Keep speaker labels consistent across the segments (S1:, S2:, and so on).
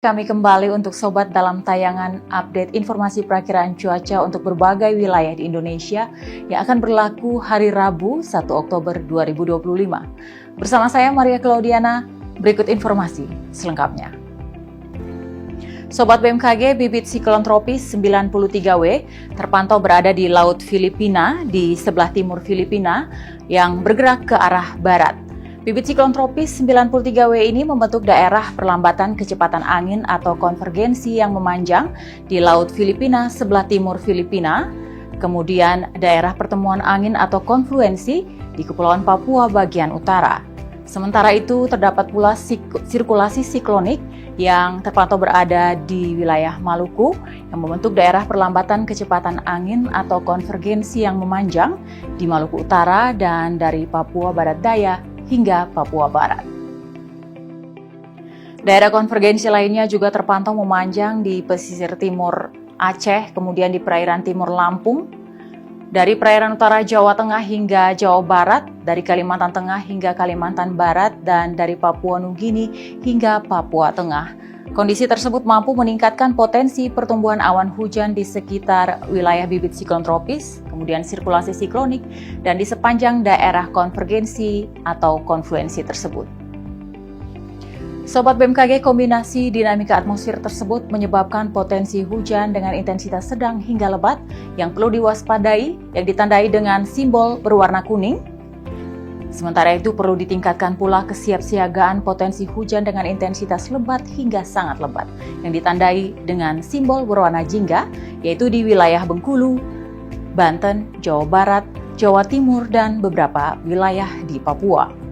S1: Kami kembali untuk sobat dalam tayangan update informasi perakiraan cuaca untuk berbagai wilayah di Indonesia yang akan berlaku hari Rabu 1 Oktober 2025. Bersama saya Maria Claudiana, berikut informasi selengkapnya. Sobat BMKG, bibit siklon tropis 93W terpantau berada di Laut Filipina di sebelah timur Filipina yang bergerak ke arah barat. Bibit siklon tropis 93W ini membentuk daerah perlambatan kecepatan angin atau konvergensi yang memanjang di Laut Filipina sebelah timur Filipina, kemudian daerah pertemuan angin atau konfluensi di Kepulauan Papua bagian utara. Sementara itu, terdapat pula sirkulasi siklonik yang terpantau berada di wilayah Maluku yang membentuk daerah perlambatan kecepatan angin atau konvergensi yang memanjang di Maluku Utara dan dari Papua Barat Daya hingga Papua Barat. Daerah konvergensi lainnya juga terpantau memanjang di pesisir timur Aceh, kemudian di perairan timur Lampung, dari perairan utara Jawa Tengah hingga Jawa Barat, dari Kalimantan Tengah hingga Kalimantan Barat, dan dari Papua Nugini hingga Papua Tengah. Kondisi tersebut mampu meningkatkan potensi pertumbuhan awan hujan di sekitar wilayah bibit siklon tropis, kemudian sirkulasi siklonik, dan di sepanjang daerah konvergensi atau konfluensi tersebut. Sobat BMKG, kombinasi dinamika atmosfer tersebut menyebabkan potensi hujan dengan intensitas sedang hingga lebat yang perlu diwaspadai, yang ditandai dengan simbol berwarna kuning. Sementara itu perlu ditingkatkan pula kesiapsiagaan potensi hujan dengan intensitas lebat hingga sangat lebat yang ditandai dengan simbol berwarna jingga, yaitu di wilayah Bengkulu, Banten, Jawa Barat, Jawa Timur, dan beberapa wilayah di Papua.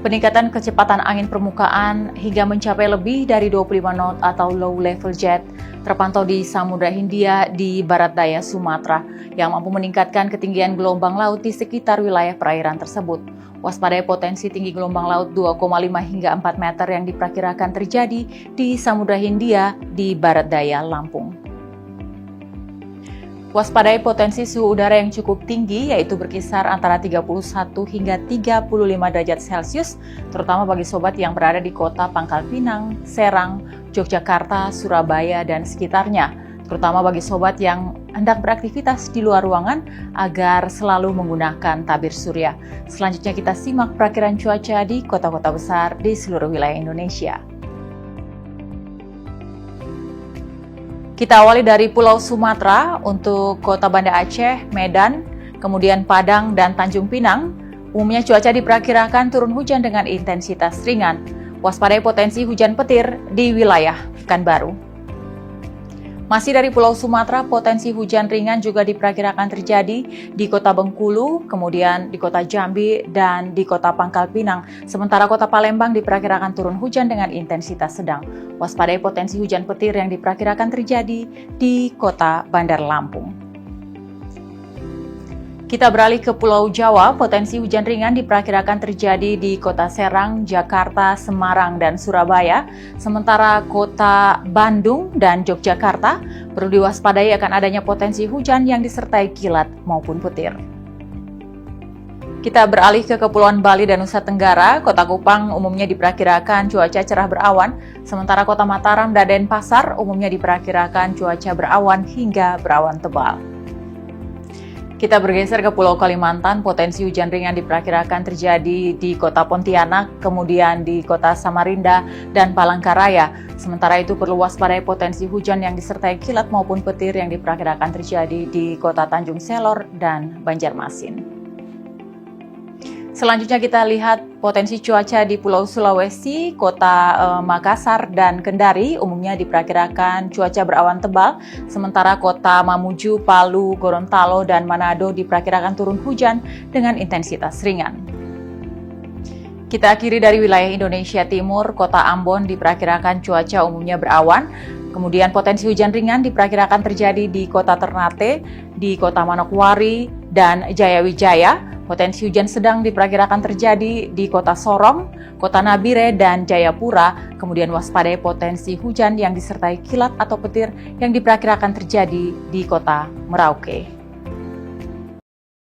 S1: Peningkatan kecepatan angin permukaan hingga mencapai lebih dari 25 knot atau low level jet terpantau di Samudra Hindia di barat daya Sumatera yang mampu meningkatkan ketinggian gelombang laut di sekitar wilayah perairan tersebut. Waspadai potensi tinggi gelombang laut 2,5 hingga 4 meter yang diperkirakan terjadi di Samudra Hindia di barat daya Lampung. Waspadai potensi suhu udara yang cukup tinggi, yaitu berkisar antara 31 hingga 35 derajat Celcius, terutama bagi sobat yang berada di kota Pangkal Pinang, Serang, Yogyakarta, Surabaya, dan sekitarnya, terutama bagi sobat yang hendak beraktivitas di luar ruangan agar selalu menggunakan tabir surya. Selanjutnya kita simak perakiran cuaca di kota-kota besar di seluruh wilayah Indonesia. Kita awali dari Pulau Sumatera untuk Kota Banda Aceh, Medan, kemudian Padang dan Tanjung Pinang. Umumnya cuaca diperkirakan turun hujan dengan intensitas ringan. Waspadai potensi hujan petir di wilayah Pekanbaru. Masih dari Pulau Sumatera, potensi hujan ringan juga diperkirakan terjadi di Kota Bengkulu, kemudian di Kota Jambi, dan di Kota Pangkal Pinang. Sementara Kota Palembang diperkirakan turun hujan dengan intensitas sedang. Waspadai potensi hujan petir yang diperkirakan terjadi di Kota Bandar Lampung. Kita beralih ke Pulau Jawa, potensi hujan ringan diperkirakan terjadi di Kota Serang, Jakarta, Semarang, dan Surabaya. Sementara Kota Bandung dan Yogyakarta perlu diwaspadai akan adanya potensi hujan yang disertai kilat maupun petir. Kita beralih ke Kepulauan Bali dan Nusa Tenggara. Kota Kupang umumnya diperkirakan cuaca cerah berawan, sementara Kota Mataram dan Denpasar umumnya diperkirakan cuaca berawan hingga berawan tebal. Kita bergeser ke Pulau Kalimantan, potensi hujan ringan diperkirakan terjadi di Kota Pontianak, kemudian di Kota Samarinda dan Palangkaraya. Sementara itu perlu waspadai potensi hujan yang disertai kilat maupun petir yang diperkirakan terjadi di Kota Tanjung Selor dan Banjarmasin. Selanjutnya kita lihat potensi cuaca di Pulau Sulawesi, Kota Makassar, dan Kendari umumnya diperkirakan cuaca berawan tebal, sementara Kota Mamuju, Palu, Gorontalo, dan Manado diperkirakan turun hujan dengan intensitas ringan. Kita akhiri dari wilayah Indonesia Timur, Kota Ambon diperkirakan cuaca umumnya berawan, kemudian potensi hujan ringan diperkirakan terjadi di Kota Ternate, di Kota Manokwari, dan Jayawijaya. Potensi hujan sedang diperkirakan terjadi di Kota Sorong, Kota Nabire, dan Jayapura. Kemudian waspadai potensi hujan yang disertai kilat atau petir yang diperkirakan terjadi di Kota Merauke.